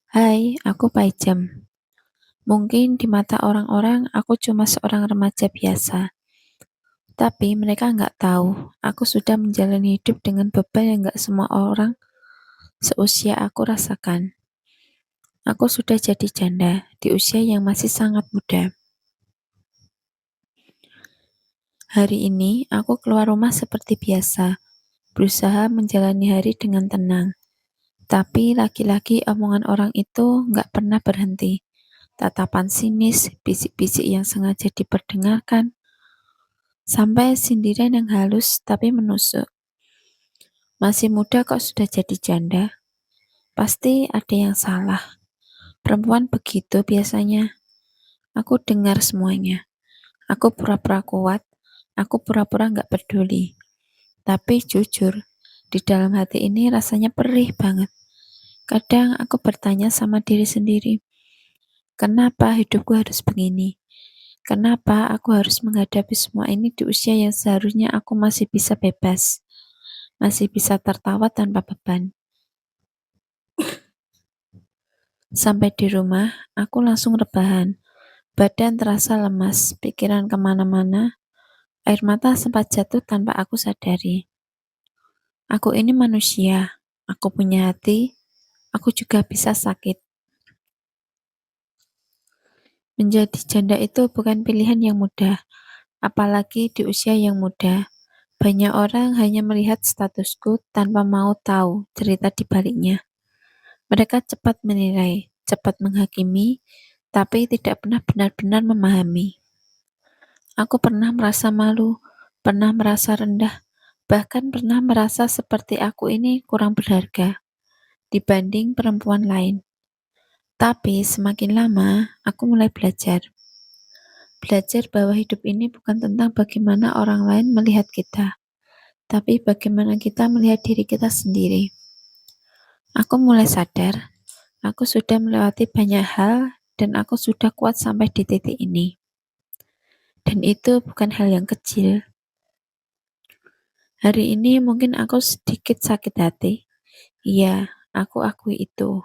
Hai, aku Paijam. Mungkin di mata orang-orang aku cuma seorang remaja biasa, tapi mereka nggak tahu aku sudah menjalani hidup dengan beban yang nggak semua orang seusia aku rasakan. Aku sudah jadi janda di usia yang masih sangat muda. Hari ini aku keluar rumah seperti biasa, berusaha menjalani hari dengan tenang. Tapi lagi-lagi omongan orang itu nggak pernah berhenti. Tatapan sinis, bisik-bisik yang sengaja diperdengarkan, sampai sindiran yang halus tapi menusuk. Masih muda kok sudah jadi janda? Pasti ada yang salah. Perempuan begitu biasanya. Aku dengar semuanya. Aku pura-pura kuat. Aku pura-pura nggak peduli. Tapi jujur, di dalam hati ini rasanya perih banget. Kadang aku bertanya sama diri sendiri, kenapa hidupku harus begini? Kenapa aku harus menghadapi semua ini di usia yang seharusnya aku masih bisa bebas? Masih bisa tertawa tanpa beban. Sampai di rumah, aku langsung rebahan. Badan terasa lemas, pikiran kemana-mana, air mata sempat jatuh tanpa aku sadari. Aku ini manusia, aku punya hati, aku juga bisa sakit. Menjadi janda itu bukan pilihan yang mudah, apalagi di usia yang muda. Banyak orang hanya melihat statusku tanpa mau tahu cerita di baliknya. Mereka cepat menilai, cepat menghakimi, tapi tidak pernah benar-benar memahami. Aku pernah merasa malu, pernah merasa rendah, bahkan pernah merasa seperti aku ini kurang berharga dibanding perempuan lain. Tapi semakin lama, aku mulai belajar. Belajar bahwa hidup ini bukan tentang bagaimana orang lain melihat kita, tapi bagaimana kita melihat diri kita sendiri. Aku mulai sadar, aku sudah melewati banyak hal dan aku sudah kuat sampai di titik ini. Dan itu bukan hal yang kecil. Hari ini mungkin aku sedikit sakit hati. Iya, aku akui itu.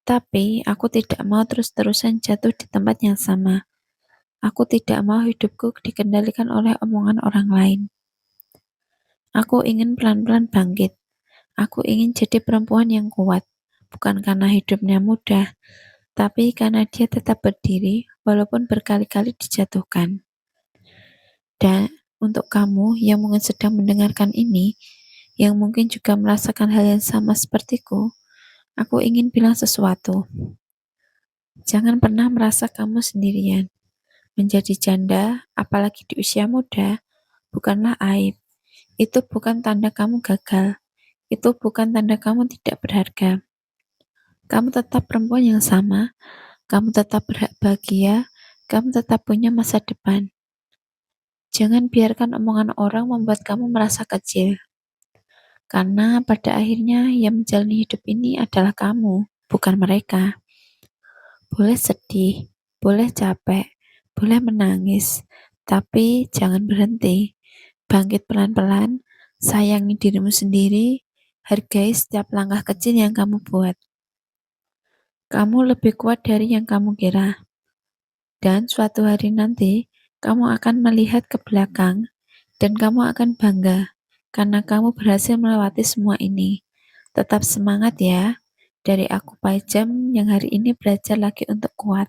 Tapi aku tidak mau terus-terusan jatuh di tempat yang sama. Aku tidak mau hidupku dikendalikan oleh omongan orang lain. Aku ingin pelan-pelan bangkit. Aku ingin jadi perempuan yang kuat. Bukan karena hidupnya mudah, tapi karena dia tetap berdiri walaupun berkali-kali dijatuhkan. Dan untuk kamu yang mungkin sedang mendengarkan ini, yang mungkin juga merasakan hal yang sama sepertiku, aku ingin bilang sesuatu. Jangan pernah merasa kamu sendirian. Menjadi janda, apalagi di usia muda, bukanlah aib. Itu bukan tanda kamu gagal. Itu bukan tanda kamu tidak berharga. Kamu tetap perempuan yang sama. Kamu tetap berhak bahagia. Kamu tetap punya masa depan. Jangan biarkan omongan orang membuat kamu merasa kecil. Karena pada akhirnya yang menjalani hidup ini adalah kamu, bukan mereka. Boleh sedih, boleh capek, boleh menangis, tapi jangan berhenti. Bangkit pelan-pelan, sayangi dirimu sendiri, hargai setiap langkah kecil yang kamu buat. Kamu lebih kuat dari yang kamu kira. Dan suatu hari nanti, kamu akan melihat ke belakang dan kamu akan bangga karena kamu berhasil melewati semua ini. Tetap semangat ya. Dari aku Pajam yang hari ini belajar lagi untuk kuat.